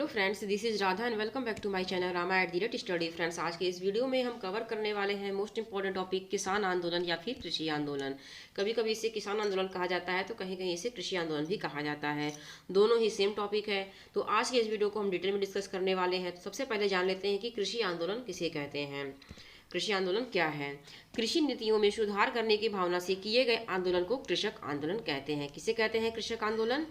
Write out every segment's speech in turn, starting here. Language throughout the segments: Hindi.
Hello friends, this is Radha and welcome back to my channel Rama at the rate study. Friends, आज के इस वीडियो में हम कवर करने वाले हैं मोस्ट इंपॉर्टेंट टॉपिक किसान आंदोलन या फिर कृषि आंदोलन। कभी कभी इसे किसान आंदोलन कहा जाता है तो कहीं कहीं इसे कृषि आंदोलन भी कहा जाता है। दोनों ही सेम टॉपिक है। तो आज के इस वीडियो को हम डिटेल में डिस्कस करने वाले हैं। तो सबसे पहले जान लेते हैं कि कृषि आंदोलन किसे कहते हैं। कृषि आंदोलन क्या है? कृषि नीतियों में सुधार करने की भावना से किए गए आंदोलन को कृषक आंदोलन कहते हैं। किसे कहते हैं कृषक आंदोलन?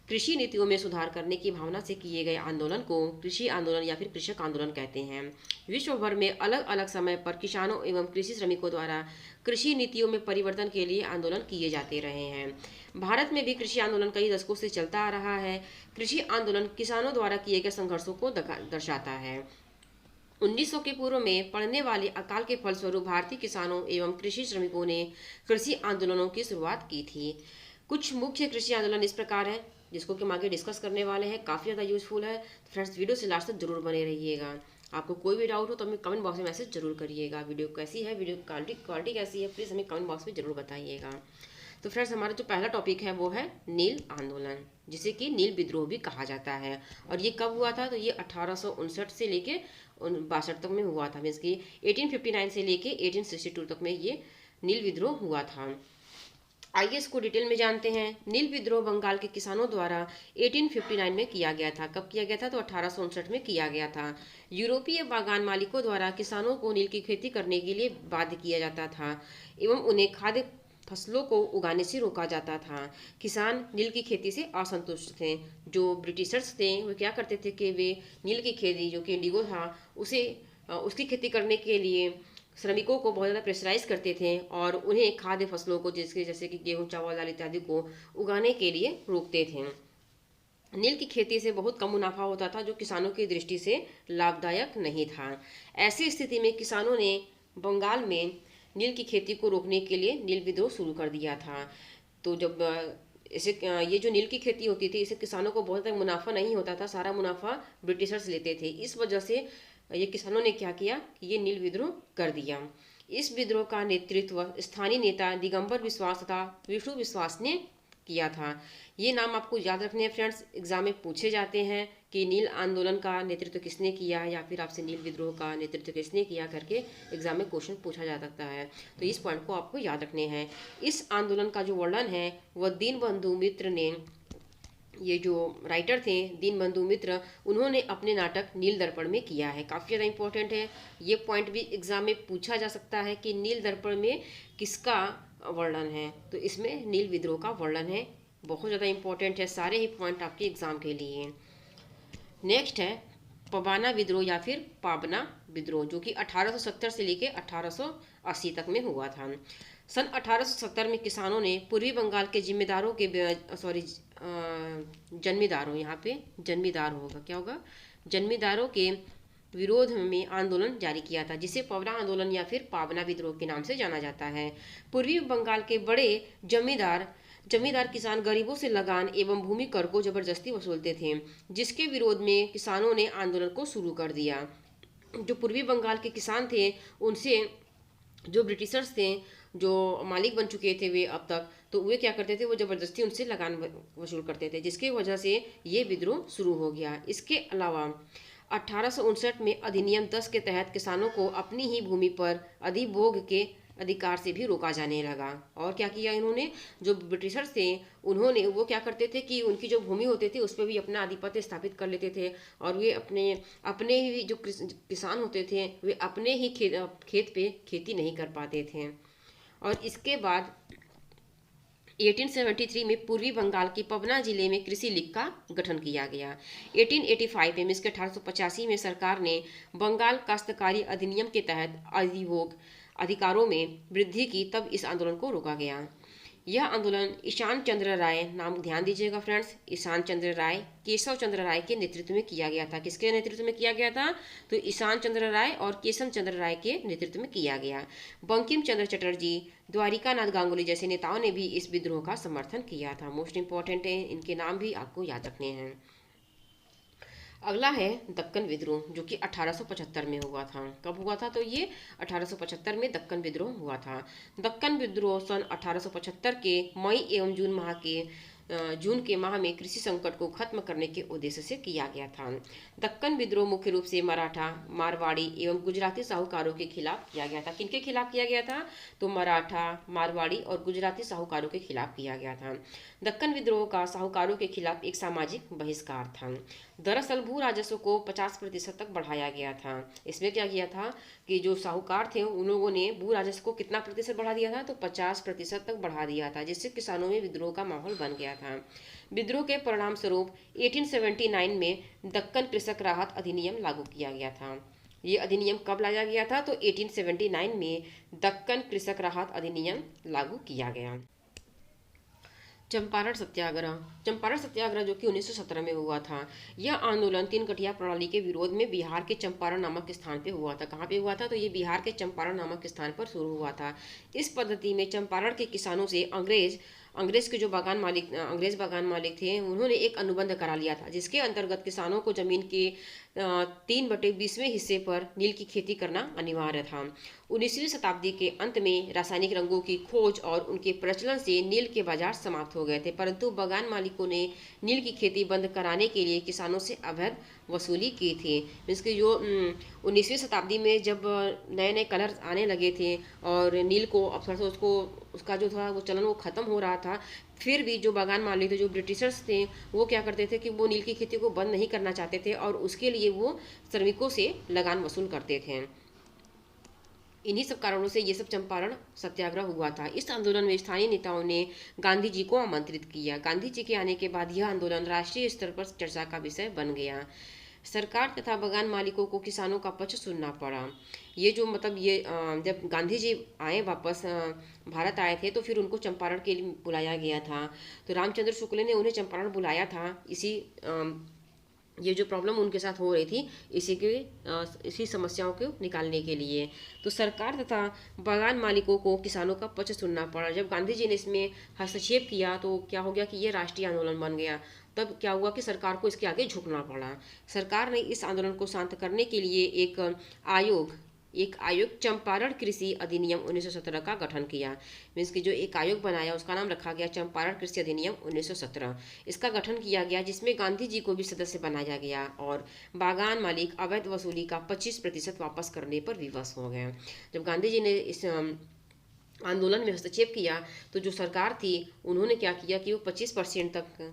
कृषि नीतियों में सुधार करने की भावना से किए गए आंदोलन को कृषि आंदोलन या फिर कृषक आंदोलन कहते हैं। विश्व भर में अलग अलग समय पर किसानों एवं कृषि श्रमिकों द्वारा कृषि नीतियों में परिवर्तन के लिए आंदोलन किए जाते रहे हैं। भारत में भी कृषि आंदोलन कई दशकों से चलता आ रहा है। कृषि आंदोलन किसानों द्वारा किए गए संघर्षों को दर्शाता है। 1900 के पूर्व में पड़ने वाले अकाल के फलस्वरूप भारतीय किसानों एवं कृषि श्रमिकों ने कृषि आंदोलनों की शुरुआत की थी। कुछ मुख्य कृषि आंदोलन इस प्रकार है, जिसको कि हम आगे डिस्कस करने वाले हैं। काफ़ी ज़्यादा यूजफुल है। तो फ्रेंड्स, वीडियो से लास्ट तक जरूर बने रहिएगा। आपको कोई भी डाउट हो तो हमें कमेंट बॉक्स में मैसेज जरूर करिएगा। वीडियो कैसी है, वीडियो क्वालिटी कैसी है, प्लीज़ हमें कमेंट बॉक्स में जरूर बताइएगा। तो फ्रेंड्स, हमारा जो पहला टॉपिक है वो है नील आंदोलन, जिसे कि नील विद्रोह भी कहा जाता है। और ये कब हुआ था? तो ये 1859 से लेके 62 तक में हुआ था। मीन्स कि 1859 से लेके 1862 तक में ये नील विद्रोह हुआ था। आइए इसको डिटेल में जानते हैं। नील विद्रोह बंगाल के किसानों द्वारा 1859 में किया गया था। कब किया गया था? तो 1859 में किया गया था। यूरोपीय बागान मालिकों द्वारा किसानों को नील की खेती करने के लिए बाध्य किया जाता था एवं उन्हें खाद्य फसलों को उगाने से रोका जाता था। किसान नील की खेती से असंतुष्ट थे। जो ब्रिटिशर्स थे वो क्या करते थे कि वे नील की खेती, जो कि इंडिगो था, उसकी खेती करने के लिए श्रमिकों को बहुत ज़्यादा प्रेशराइज करते थे और उन्हें खाद्य फसलों को, जिसके जैसे कि गेहूं, चावल, दाल इत्यादि को उगाने के लिए रोकते थे। नील की खेती से बहुत कम मुनाफा होता था, जो किसानों की दृष्टि से लाभदायक नहीं था। ऐसी स्थिति में किसानों ने बंगाल में नील की खेती को रोकने के लिए नील विद्रोह शुरू कर दिया था। तो जब ये जो नील की खेती होती थी, इससे किसानों को बहुत ज़्यादा मुनाफा नहीं होता था। सारा मुनाफा ब्रिटिशर्स लेते थे। इस वजह से ये किसानों ने क्या किया कि ये नील विद्रोह कर दिया। इस विद्रोह का नेतृत्व स्थानीय नेता दिगंबर विश्वास तथा विष्णु विश्वास ने किया था। ये नाम आपको याद रखने हैं फ्रेंड्स, एग्जाम में पूछे जाते हैं कि नील आंदोलन का नेतृत्व किसने किया, या फिर आपसे नील विद्रोह का नेतृत्व किसने किया करके एग्जाम में क्वेश्चन पूछा जा सकता है। तो इस पॉइंट को आपको याद रखने हैं। इस आंदोलन का जो वर्णन है वह दीनबंधु मित्र ने, ये जो राइटर थे दीनबंधु मित्र, उन्होंने अपने नाटक नील दर्पण में किया है। काफ़ी ज़्यादा इंपॉर्टेंट है। ये पॉइंट भी एग्जाम में पूछा जा सकता है कि नील दर्पण में किसका वर्णन है। तो इसमें नील विद्रोह का वर्णन है। बहुत ज़्यादा इंपॉर्टेंट है। सारे ही पॉइंट आपके एग्जाम के लिए। नेक्स्ट है पबाना विद्रोह या फिर पाबना विद्रोह, जो कि 1870 से लेके 1880 तक में हुआ था। सन 1870 में किसानों ने पूर्वी बंगाल के जिम्मेदारों के जन्मीदारों, यहाँ पे जन्मीदार होगा, क्या होगा, जन्मीदारों के विरोध में आंदोलन जारी किया था, जिसे पवना आंदोलन या फिर पावना विद्रोह के नाम से जाना जाता है। पूर्वी बंगाल के बड़े जमींदार जमींदार किसान गरीबों से लगान एवं भूमि कर को जबरदस्ती वसूलते थे, जिसके विरोध में किसानों ने आंदोलन को शुरू कर दिया। जो पूर्वी बंगाल के किसान थे, उनसे जो ब्रिटिशर्स थे, जो मालिक बन चुके थे वे अब तक, तो वे क्या करते थे, वो ज़बरदस्ती उनसे लगान वसूल करते थे, जिसकी वजह से ये विद्रोह शुरू हो गया। इसके अलावा 1859 में अधिनियम 10 के तहत किसानों को अपनी ही भूमि पर अधिभोग के अधिकार से भी रोका जाने लगा। और क्या किया इन्होंने, जो ब्रिटिशर्स थे उन्होंने, वो क्या करते थे कि उनकी जो भूमि होती थी उस पर भी अपना आधिपत्य स्थापित कर लेते थे। और वे अपने अपने ही जो किसान होते थे वे अपने ही खेत पे खेती नहीं कर पाते थे। और इसके बाद 1873 में पूर्वी बंगाल के पवना जिले में कृषि लीग का गठन किया गया। 1885 में इसके 1885 में सरकार ने बंगाल काश्तकारी अधिनियम के तहत अधिभोग अधिकारों में वृद्धि की, तब इस आंदोलन को रोका गया। यह आंदोलन ईशान चंद्र राय, नाम ध्यान दीजिएगा फ्रेंड्स, ईशान चंद्र राय, केशव चंद्र राय के नेतृत्व में किया गया था। किसके नेतृत्व में किया गया था? तो ईशान चंद्र राय और केशव चंद्र राय के नेतृत्व में किया गया। बंकिम चंद्र चटर्जी, द्वारिका नाथ गांगुली जैसे नेताओं ने भी इस विद्रोह का समर्थन किया था। मोस्ट इंपॉर्टेंट है, इनके नाम भी आपको याद रखने हैं। अगला है दक्कन विद्रोह, जो कि 1875 में हुआ था। कब हुआ था? तो ये 1875 में दक्कन विद्रोह हुआ था। दक्कन विद्रोह सन 1875 के मई एवं जून माह के जून के माह में कृषि संकट को खत्म करने के उद्देश्य से किया गया था। दक्कन विद्रोह मुख्य रूप से मराठा, मारवाड़ी एवं गुजराती साहूकारों के खिलाफ किया गया था। किनके खिलाफ किया गया था? तो मराठा, मारवाड़ी और गुजराती साहूकारों के खिलाफ किया गया था। दक्कन विद्रोह का साहूकारों के खिलाफ एक सामाजिक बहिष्कार था। दरअसल भू राजस्व को 50% तक बढ़ाया गया था। इसमें क्या किया था कि जो साहूकार थे उन लोगों ने भू राजस्व को कितना प्रतिशत बढ़ा दिया था? तो 50% तक बढ़ा दिया था, जिससे किसानों में विद्रोह का माहौल बन गया था। विद्रोह के परिणाम स्वरूप 1879 में दक्कन कृषक राहत अधिनियम लागू किया गया था। ये अधिनियम कब लाया गया था? तो 1879 में दक्कन कृषक राहत अधिनियम लागू किया गया। चंपारण सत्याग्रह। चंपारण सत्याग्रह जो कि 1917 में हुआ था। यह आंदोलन तीन कठिया प्रणाली के विरोध में बिहार के चंपारण नामक स्थान पे हुआ था। कहाँ पे हुआ था? तो ये बिहार के चंपारण नामक स्थान पर शुरू हुआ था। इस पद्धति में चंपारण के किसानों से अंग्रेज के जो अंग्रेज बागान मालिक थे उन्होंने एक अनुबंध करा लिया था, जिसके अंतर्गत किसानों को जमीन के 3/20वें हिस्से पर नील की खेती करना अनिवार्य था। 19वीं शताब्दी के अंत में रासायनिक रंगों की खोज और उनके प्रचलन से नील के बाजार समाप्त हो गए थे, परंतु बागान मालिकों ने नील की खेती बंद कराने के लिए किसानों से अवैध वसूली की थी। मीन्स कि जो 19वीं शताब्दी में जब नए नए कलर आने लगे थे और नील को अब थोड़ा सा उसका जो था वो चलन वो ख़त्म हो रहा था, फिर भी जो बागान मालिक थे, जो ब्रिटिशर्स थे, वो क्या करते थे कि वो नील की खेती को बंद नहीं करना चाहते थे और उसके लिए वो श्रमिकों से लगान वसूल करते थे। इन्हीं सब कारणों से ये सब चंपारण सत्याग्रह हुआ था। इस आंदोलन में स्थानीय नेताओं ने गांधी जी को आमंत्रित किया। गांधी जी के आने के बाद यह आंदोलन राष्ट्रीय स्तर पर चर्चा का विषय बन गया। सरकार तथा बागान मालिकों को किसानों का पक्ष सुनना पड़ा। ये जो जब गांधी जी आए वापस भारत आए थे तो फिर उनको चंपारण के लिए बुलाया गया था। तो रामचंद्र शुक्ल ने उन्हें चंपारण बुलाया था ये जो प्रॉब्लम उनके साथ हो रही थी इसी समस्याओं को निकालने के लिए। तो सरकार तथा बागान मालिकों को किसानों का पक्ष सुनना पड़ा। जब गांधी जी ने इसमें हस्तक्षेप किया तो क्या हो गया कि ये राष्ट्रीय आंदोलन बन गया। तब क्या हुआ कि सरकार को इसके आगे झुकना पड़ा। सरकार ने इस आंदोलन को शांत करने के लिए एक आयोग चंपारण कृषि अधिनियम 1917 का गठन किया। मीन्स कि जो एक आयोग बनाया उसका नाम रखा गया चंपारण कृषि अधिनियम 1917। इसका गठन किया गया जिसमें गांधी जी को भी सदस्य बनाया गया और बागान मालिक अवैध वसूली का 25% वापस करने पर विवश हो गए। जब गांधी जी ने इस आंदोलन में हस्तक्षेप किया तो जो सरकार थी उन्होंने क्या किया कि वो 25% तक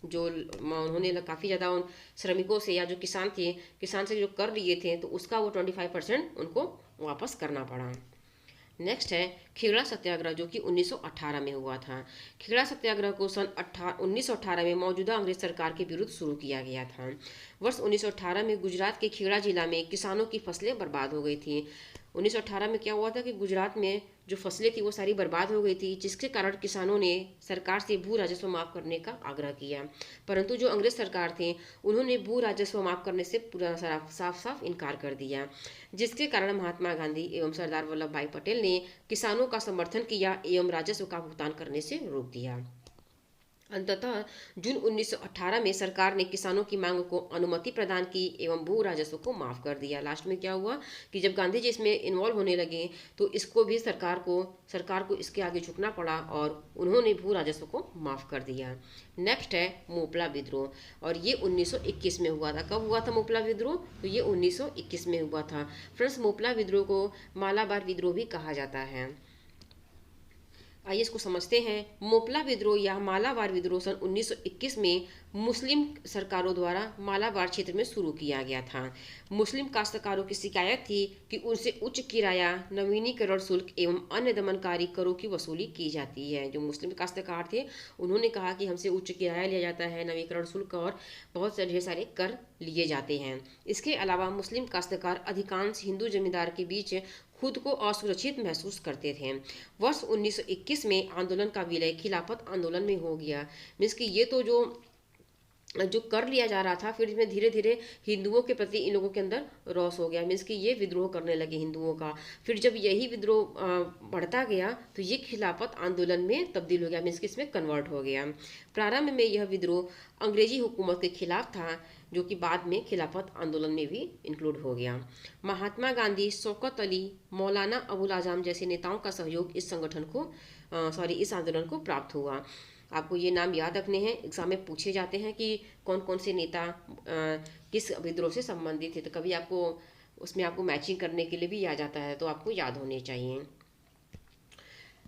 जो उन्होंने काफ़ी ज़्यादा उन श्रमिकों से या जो किसान से जो कर लिए थे तो उसका वो 25% उनको वापस करना पड़ा। नेक्स्ट है खेड़ा सत्याग्रह जो कि 1918 में हुआ था। खेड़ा सत्याग्रह को सन 1918 में मौजूदा अंग्रेज सरकार के विरुद्ध शुरू किया गया था। वर्ष 1918 में गुजरात के खेड़ा जिला में किसानों की फसलें बर्बाद हो गई थी। 1918 में क्या हुआ था कि गुजरात में जो फसलें थी वो सारी बर्बाद हो गई थी, जिसके कारण किसानों ने सरकार से भू राजस्व माफ करने का आग्रह किया, परंतु जो अंग्रेज सरकार थे उन्होंने भू राजस्व माफ करने से पूरा साफ इनकार कर दिया, जिसके कारण महात्मा गांधी एवं सरदार वल्लभ भाई पटेल ने किसानों का समर्थन किया एवं राजस्व का भुगतान करने से रोक दिया। अंततः जून 1918 में सरकार ने किसानों की मांग को अनुमति प्रदान की एवं भू राजस्व को माफ कर दिया। लास्ट में क्या हुआ कि जब गांधी जी इसमें इन्वॉल्व होने लगे तो इसको भी सरकार को इसके आगे झुकना पड़ा और उन्होंने भू राजस्व को माफ कर दिया। नेक्स्ट है मोपला विद्रोह और ये 1921 में हुआ था। कब हुआ था मोपला विद्रोह? तो ये 1921 में हुआ था। फ्रेंड्स, मोपला विद्रोह को मालाबार विद्रोह भी कहा जाता है। आइए इसको समझते हैं। मोपला विद्रोह या मालाबार विद्रोह सन 1921 में मुस्लिम सरकारों द्वारा मालाबार क्षेत्र में शुरू किया गया था। मुस्लिम काश्तकारों की शिकायत थी कि उनसे उच्च किराया, नवीनीकरण शुल्क एवं अन्य दमनकारी करों की वसूली की जाती है। जो मुस्लिम काश्तकार थे उन्होंने कहा कि हमसे उच्च किराया लिया जाता है, नवीनीकरण शुल्क और बहुत से ढेर सारे कर लिए जाते हैं। इसके अलावा मुस्लिम काश्तकार अधिकांश हिंदू जमींदार के बीच खुद को असुरक्षित महसूस करते थे। वर्ष 1921 में आंदोलन का विलय खिलाफत आंदोलन में हो गया। मीन्स कि ये तो जो कर लिया जा रहा था, फिर इसमें धीरे धीरे हिंदुओं के प्रति इन लोगों के अंदर रोष हो गया। मीन्स कि ये विद्रोह करने लगे हिंदुओं का। फिर जब यही विद्रोह बढ़ता गया तो ये खिलाफत आंदोलन में तब्दील हो गया। मीन्स कि इसमें कन्वर्ट हो गया। प्रारंभ में यह विद्रोह अंग्रेजी हुकूमत के खिलाफ था, जो कि बाद में खिलाफत आंदोलन में भी इंक्लूड हो गया। महात्मा गांधी, शौकत अली, मौलाना अबुल आजम जैसे नेताओं का सहयोग इस आंदोलन को प्राप्त हुआ। आपको ये नाम याद रखने हैं, एग्जाम में पूछे जाते हैं कि कौन कौन से नेता किस विद्रोह से संबंधित थे, तो कभी आपको उसमें आपको मैचिंग करने के लिए भी आ जाता है, तो आपको याद होने चाहिए।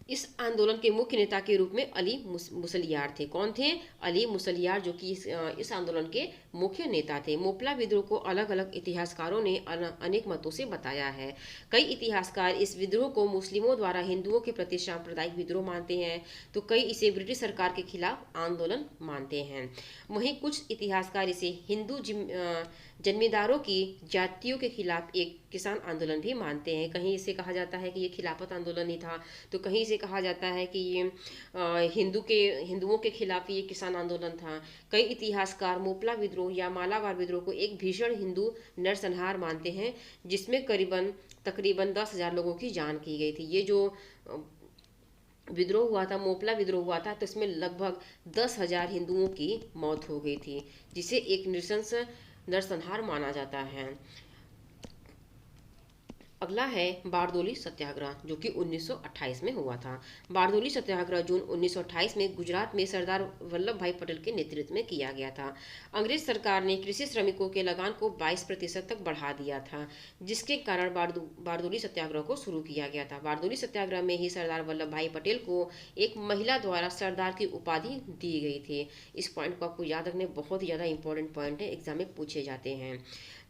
इस आंदोलन के मुख्य नेता के रूप में अली मुसलियार थे। कौन थे? अली मुसलियार, जो कि इस आंदोलन के मुख्य नेता थे। मोपला विद्रोह को अलग अलग इतिहासकारों ने अनेक मतों से बताया है। कई इतिहासकार इस विद्रोह को मुस्लिमों द्वारा हिंदुओं के प्रति सांप्रदायिक विद्रोह मानते हैं, तो कई इसे ब्रिटिश सरकार के खिलाफ आंदोलन मानते हैं। वहीं कुछ इतिहासकार इसे हिंदू जमींदारों की जातियों के खिलाफ एक किसान आंदोलन भी मानते हैं। कहीं इसे कहा जाता है कि ये खिलाफत आंदोलन ही था, तो कहीं इसे कहा जाता है कि ये हिंदुओं के खिलाफ ये किसान आंदोलन था। कई इतिहासकार मोपला विद्रोह या मालाबार विद्रोह को एक भीषण हिंदू नरसंहार मानते हैं, जिसमें तकरीबन 10,000 लोगों की जान की गई थी। ये जो विद्रोह हुआ था, मोपला विद्रोह हुआ था, तो इसमें लगभग 10,000 हिंदुओं की मौत हो गई थी, जिसे एक नृशंस नरसंहार माना जाता है। अगला है बारदोली सत्याग्रह, जो कि 1928 में हुआ था। बारदोली सत्याग्रह जून 1928 में गुजरात में सरदार वल्लभ भाई पटेल के नेतृत्व में किया गया था। अंग्रेज सरकार ने कृषि श्रमिकों के लगान को 22% तक बढ़ा दिया था, जिसके कारण बारदोली सत्याग्रह को शुरू किया गया था। बारदोली सत्याग्रह में ही सरदार वल्लभ भाई पटेल को एक महिला द्वारा सरदार की उपाधि दी गई थी। इस पॉइंट को आपको याद रखने, बहुत ही ज़्यादा इंपॉर्टेंट पॉइंट है, एग्जाम में पूछे जाते हैं।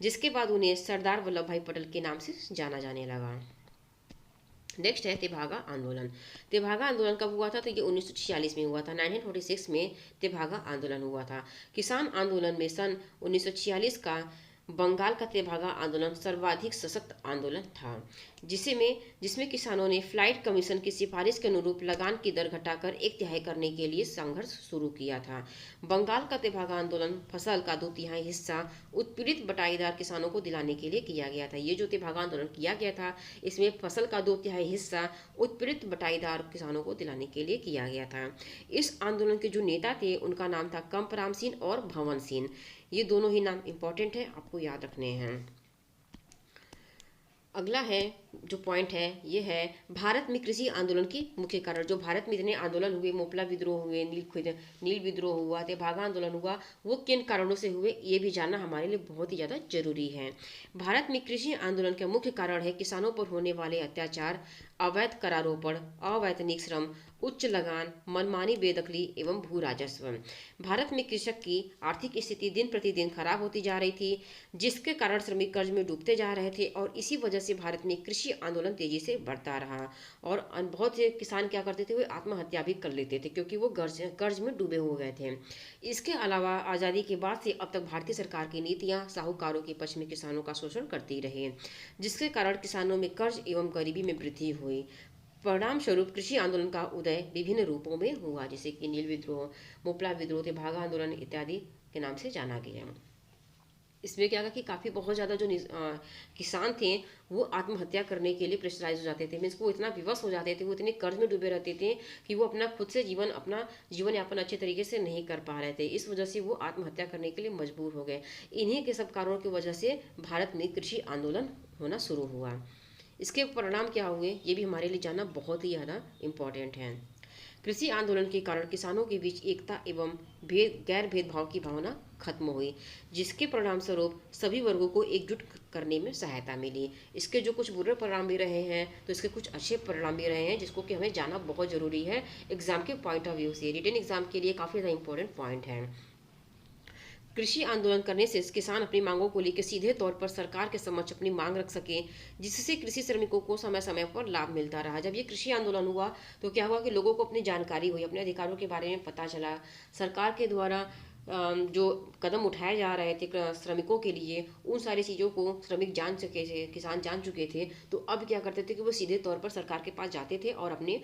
जिसके बाद उन्हें सरदार वल्लभ भाई पटेल के नाम से जाना जाने लगा। नेक्स्ट है तेभागा आंदोलन। तेभागा आंदोलन कब हुआ था? तो ये 1946 में हुआ था। 1946 में तेभागा आंदोलन हुआ था। किसान आंदोलन में सन 1946 का बंगाल का तेभागा आंदोलन सर्वाधिक सशक्त आंदोलन था, जिसमें किसानों ने फ्लाइट कमीशन की सिफारिश के अनुरूप लगान की दर घटाकर 1/3 करने के लिए संघर्ष शुरू किया था। बंगाल का तेभागा आंदोलन फसल का 2/3 हिस्सा उत्पीड़ित बटाईदार किसानों को दिलाने के लिए किया गया था। ये जो तेभागा आंदोलन किया गया था, इसमें फसल का 2/3 हिस्सा उत्पीड़ित बटाईदार किसानों को दिलाने के लिए किया गया था। इस आंदोलन के जो नेता थे, उनका नाम था कंपराम सिंह और भवन सिंह। ये दोनों ही नाम इंपॉर्टेंट है, आपको याद रखने हैं। अगला है जो पॉइंट है, ये है भारत में कृषि आंदोलन की मुख्य कारण। जो भारत में इतने आंदोलन हुए, मोपला विद्रोह हुए, नील विद्रोह हुआ, तेभागा आंदोलन हुआ, वो किन कारणों से हुए, ये भी जानना हमारे लिए बहुत ही ज़्यादा जरूरी है। भारत में कृषि आंदोलन का मुख्य कारण है किसानों पर होने वाले अत्याचार, अवैध करारोपण, अवैतनिक श्रम, उच्च लगान, मनमानी बेदखली एवं भू राजस्व। भारत में कृषक की आर्थिक स्थिति दिन प्रतिदिन खराब होती जा रही थी, जिसके कारण श्रमिक कर्ज में डूबते जा रहे थे, और इसी वजह से भारत में कृषि आंदोलन तेजी से बढ़ता रहा। और बहुत से किसान क्या करते थे, वे आत्महत्या भी कर लेते थे, क्योंकि वो कर्ज में डूबे हो गए थे। इसके अलावा आज़ादी के बाद से अब तक भारतीय सरकार की नीतियां साहूकारों के पक्ष में किसानों का शोषण करती रही, जिसके कारण किसानों में कर्ज एवं गरीबी में वृद्धि हुई। परिणाम स्वरूप कृषि आंदोलन का उदय विभिन्न रूपों में हुआ, जैसे कि नील विद्रोह, मोपला विद्रोह, तेभागा आंदोलन इत्यादि के नाम से जाना गया। इसमें क्या था कि काफ़ी बहुत ज़्यादा जो किसान थे, वो आत्महत्या करने के लिए प्रेशराइज हो जाते थे। मीन्स वो इतना विवश हो जाते थे, वो इतने कर्ज में डूबे रहते थे कि वो खुद से अपना जीवन यापन अच्छे तरीके से नहीं कर पा रहे थे। इस वजह से वो आत्महत्या करने के लिए मजबूर हो गए। इन्हीं के सब कारणों की वजह से भारत में कृषि आंदोलन होना शुरू हुआ। इसके परिणाम क्या हुए, ये भी हमारे लिए जानना बहुत ही ज़्यादा इम्पॉर्टेंट है। कृषि आंदोलन के कारण किसानों के बीच एकता एवं गैर भेदभाव की भावना खत्म हुई, जिसके परिणाम स्वरूप सभी वर्गों को एकजुट करने में सहायता मिली। इसके जो कुछ बुरे परिणाम भी रहे हैं, तो इसके कुछ अच्छे परिणाम भी रहे हैं, जिसको कि हमें जानना बहुत ज़रूरी है एग्जाम के पॉइंट ऑफ व्यू से। रिटन एग्जाम के लिए काफ़ी ज़्यादा इंपॉर्टेंट पॉइंट है। कृषि आंदोलन करने से किसान अपनी मांगों को लेकर सीधे तौर पर सरकार के समक्ष अपनी मांग रख सके, जिससे कृषि श्रमिकों को समय समय पर लाभ मिलता रहा। जब ये कृषि आंदोलन हुआ, तो क्या हुआ कि लोगों को अपनी जानकारी हुई, अपने अधिकारों के बारे में पता चला। सरकार के द्वारा जो कदम उठाए जा रहे थे श्रमिकों के लिए, उन सारी चीज़ों को श्रमिक जान चुके थे, किसान जान चुके थे। तो अब क्या करते थे कि वो सीधे तौर पर सरकार के पास जाते थे और अपने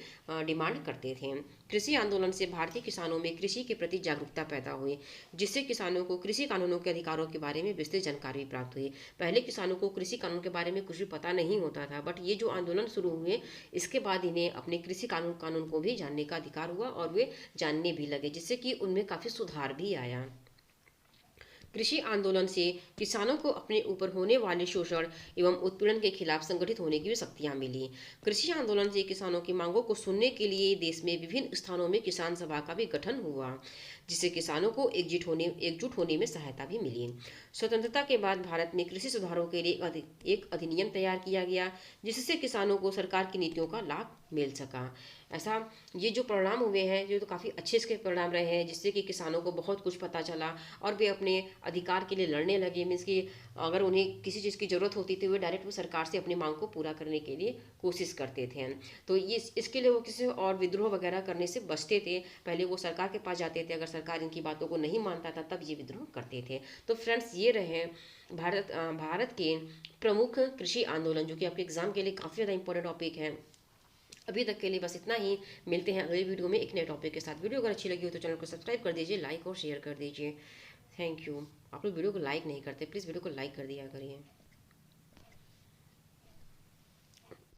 डिमांड करते थे। कृषि आंदोलन से भारतीय किसानों में कृषि के प्रति जागरूकता पैदा हुई, जिससे किसानों को कृषि कानूनों के अधिकारों के बारे में विस्तृत जानकारी प्राप्त हुई। पहले किसानों को कृषि कानून के बारे में कुछ भी पता नहीं होता था, बट ये जो आंदोलन शुरू हुए, इसके बाद इन्हें अपने कृषि कानून को भी जानने का अधिकार हुआ, और वे जानने भी लगे, जिससे कि उनमें काफ़ी सुधार भी आया। कृषि आंदोलन से किसानों को अपने ऊपर होने वाले शोषण एवं उत्पीड़न के खिलाफ संगठित होने की भी शक्तियां मिली। कृषि आंदोलन से किसानों की मांगों को सुनने के लिए देश में विभिन्न स्थानों में किसान सभा का भी गठन हुआ, जिससे किसानों को एकजुट होने में सहायता भी मिली। स्वतंत्रता के बाद भारत में कृषि सुधारों के लिए एक अधिनियम तैयार किया गया, जिससे किसानों को सरकार की नीतियों का लाभ मिल सका। ऐसा ये जो परिणाम हुए हैं, जो तो काफ़ी अच्छे इसके परिणाम रहे हैं, जिससे कि किसानों को बहुत कुछ पता चला और वे अपने अधिकार के लिए लड़ने लगे। मीन्स कि अगर उन्हें किसी चीज़ की ज़रूरत होती थी, वे डायरेक्ट वो सरकार से अपनी मांग को पूरा करने के लिए कोशिश करते थे। तो ये इसके लिए वो किसी और विद्रोह वगैरह करने से बचते थे। पहले वो सरकार के पास जाते थे, अगर सरकार इनकी बातों को नहीं मानता था तब ये विद्रोह करते थे। तो फ्रेंड्स, ये रहे भारत के प्रमुख कृषि आंदोलन, जो कि आपके एग्जाम के लिए काफ़ी ज़्यादा इंपॉर्टेंट टॉपिक है। अभी तक के लिए बस इतना ही। मिलते हैं अगले वीडियो में एक नए टॉपिक के साथ। वीडियो अगर अच्छी लगी हो तो चैनल को सब्सक्राइब कर दीजिए, लाइक और शेयर कर दीजिए। Thank you. आप लोग वीडियो को लाइक नहीं करते, प्लीज़ वीडियो को लाइक कर दिया करिए।